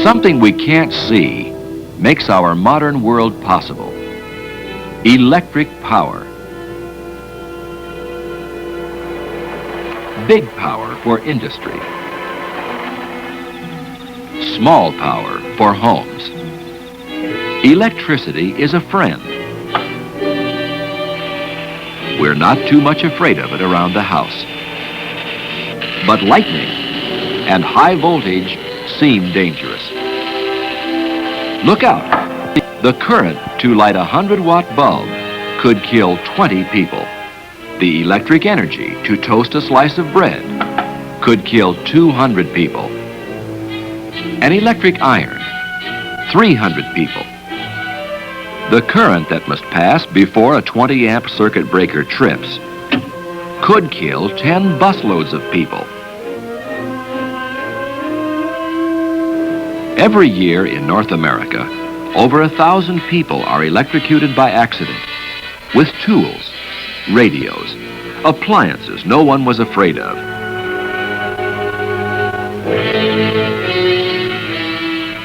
Something we can't see makes our modern world possible. Electric power. Big power for industry. Small power for homes. Electricity is a friend. We're not too much afraid of it around the house. But lightning and high voltage seem dangerous. Look out! The current to light a 100-watt bulb could kill 20 people. The electric energy to toast a slice of bread could kill 200 people. An electric iron, 300 people. The current that must pass before a 20-amp circuit breaker trips could kill 10 busloads of people. Every year in North America, over 1,000 people are electrocuted by accident with tools, radios, appliances no one was afraid of.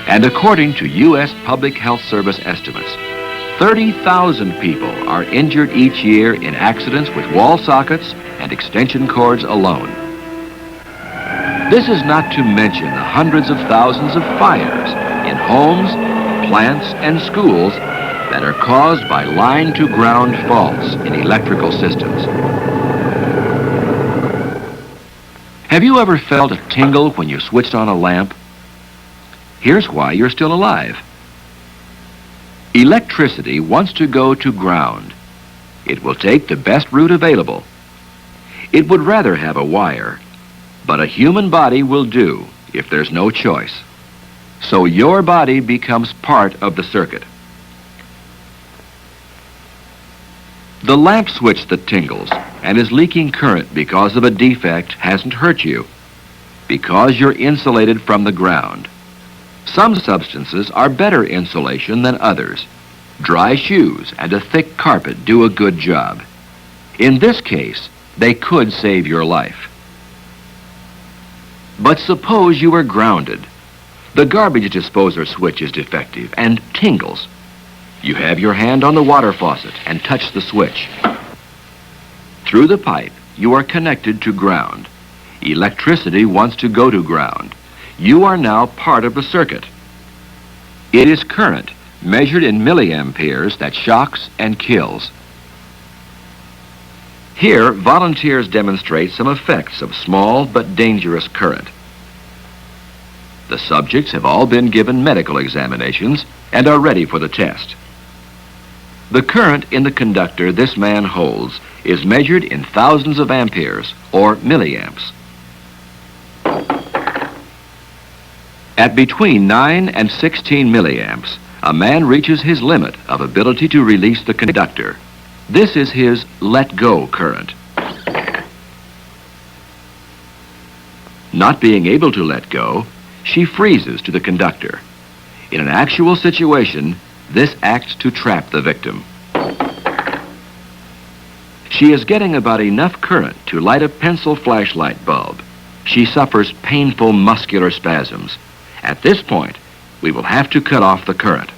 And according to U.S. Public Health Service estimates, 30,000 people are injured each year in accidents with wall sockets and extension cords alone. This is not to mention the hundreds of thousands of fires in homes, plants, and schools that are caused by line-to-ground faults in electrical systems. Have you ever felt a tingle when you switched on a lamp? Here's why you're still alive. Electricity wants to go to ground. It will take the best route available. It would rather have a wire, but a human body will do if there's no choice. So your body becomes part of the circuit. The lamp switch that tingles and is leaking current because of a defect hasn't hurt you, because you're insulated from the ground. Some substances are better insulation than others. Dry shoes and a thick carpet do a good job. In this case, they could save your life. But suppose you were grounded. The garbage disposer switch is defective and tingles. You have your hand on the water faucet and touch the switch. Through the pipe, you are connected to ground. Electricity wants to go to ground. You are now part of the circuit. It is current, measured in milliamperes, that shocks and kills. Here, volunteers demonstrate some effects of small but dangerous current. The subjects have all been given medical examinations and are ready for the test. The current in the conductor this man holds is measured in thousands of amperes, or milliamps. At between 9 and 16 milliamps, a man reaches his limit of ability to release the conductor. This is his let-go current. Not being able to let go, she freezes to the conductor. In an actual situation, this acts to trap the victim. She is getting about enough current to light a pencil flashlight bulb. She suffers painful muscular spasms. At this point, we will have to cut off the current.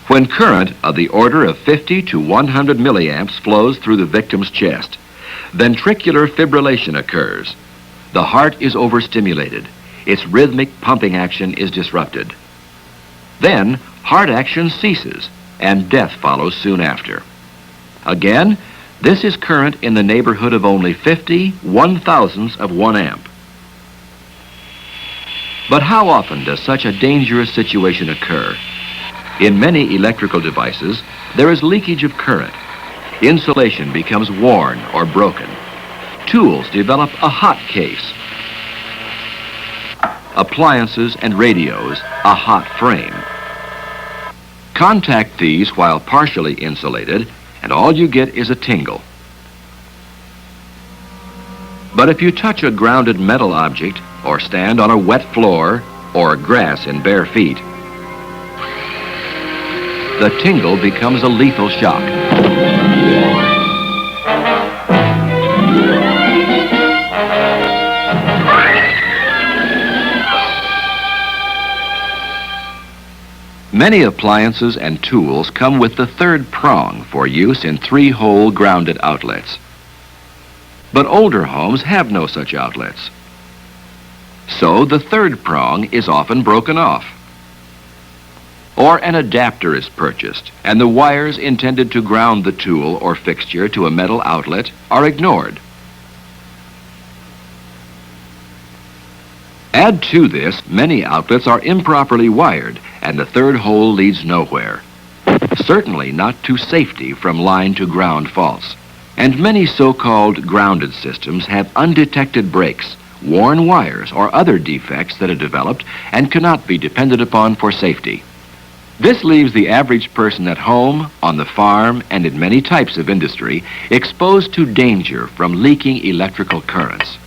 When current of the order of 50 to 100 milliamps flows through the victim's chest, ventricular fibrillation occurs. The heart is overstimulated. Its rhythmic pumping action is disrupted. Then, heart action ceases, and death follows soon after. Again, this is current in the neighborhood of only 50 1/1000ths of 1 amp. But how often does such a dangerous situation occur? In many electrical devices, there is leakage of current. Insulation becomes worn or broken. Tools develop a hot case. Appliances and radios, a hot frame. Contact these while partially insulated, and all you get is a tingle. But if you touch a grounded metal object or stand on a wet floor or grass in bare feet, the tingle becomes a lethal shock. Many appliances and tools come with the third prong for use in 3-hole grounded outlets. But older homes have no such outlets. So the third prong is often broken off. Or an adapter is purchased, and the wires intended to ground the tool or fixture to a metal outlet are ignored. Add to this, many outlets are improperly wired, and the third hole leads nowhere. Certainly not to safety from line to ground faults. And many so-called grounded systems have undetected breaks, worn wires, or other defects that are developed and cannot be depended upon for safety. This leaves the average person at home, on the farm, and in many types of industry exposed to danger from leaking electrical currents.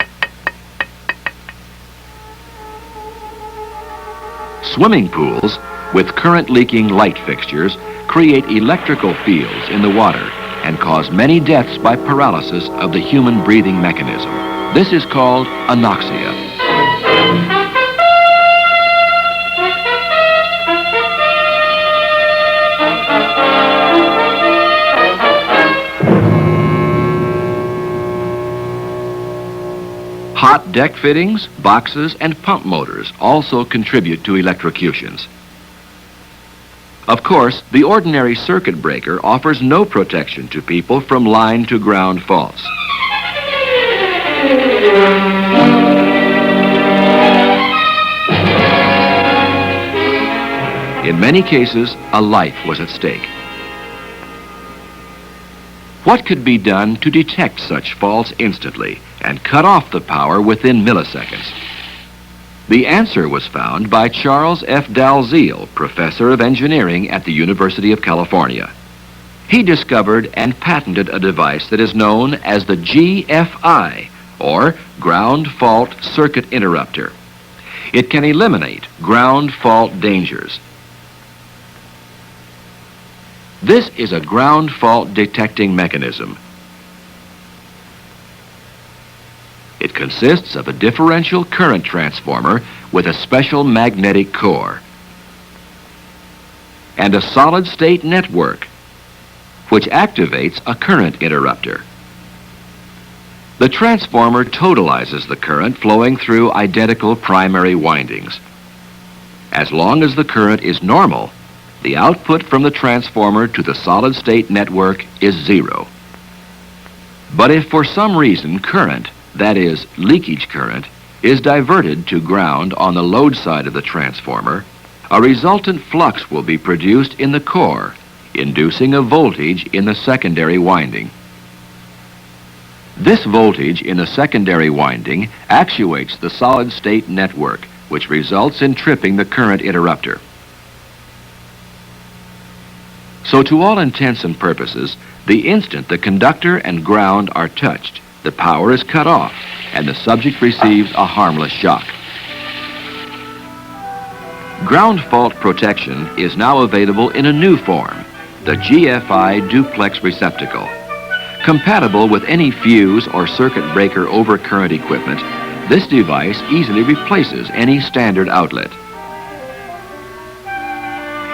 Swimming pools with current-leaking light fixtures create electrical fields in the water and cause many deaths by paralysis of the human breathing mechanism. This is called anoxia. Hot deck fittings, boxes, and pump motors also contribute to electrocutions. Of course, the ordinary circuit breaker offers no protection to people from line to ground faults. In many cases, a life was at stake. What could be done to detect such faults instantly and cut off the power within milliseconds? The answer was found by Charles F. Dalziel, professor of engineering at the University of California. He discovered and patented a device that is known as the GFI, or Ground Fault Circuit Interrupter. It can eliminate ground fault dangers. This is a ground fault detecting mechanism. It consists of a differential current transformer with a special magnetic core and a solid-state network which activates a current interrupter. The transformer totalizes the current flowing through identical primary windings. As long as the current is normal, the output from the transformer to the solid-state network is 0. But if for some reason current, that is, leakage current, is diverted to ground on the load side of the transformer, a resultant flux will be produced in the core, inducing a voltage in the secondary winding. This voltage in the secondary winding actuates the solid-state network, which results in tripping the current interrupter. So to all intents and purposes, the instant the conductor and ground are touched, the power is cut off and the subject receives a harmless shock. Ground fault protection is now available in a new form, the GFI duplex receptacle. Compatible with any fuse or circuit breaker overcurrent equipment, this device easily replaces any standard outlet.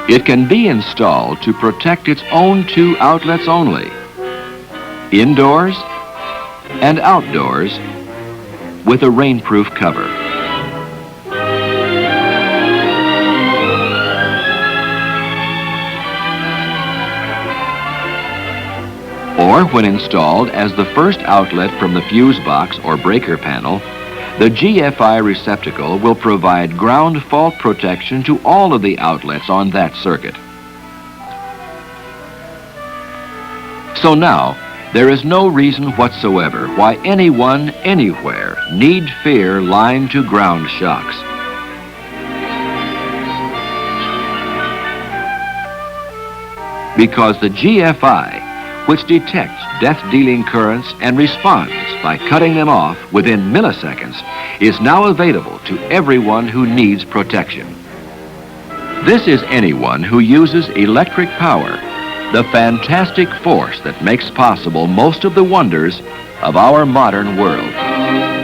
It can be installed to protect its own 2 outlets only, indoors and outdoors, with a rainproof cover. Or when installed as the first outlet from the fuse box or breaker panel, the GFI receptacle will provide ground fault protection to all of the outlets on that circuit. So now, there is no reason whatsoever why anyone, anywhere, need fear line-to-ground shocks. Because the GFI, which detects death-dealing currents and responds by cutting them off within milliseconds, is now available to everyone who needs protection. This is anyone who uses electric power, the fantastic force that makes possible most of the wonders of our modern world.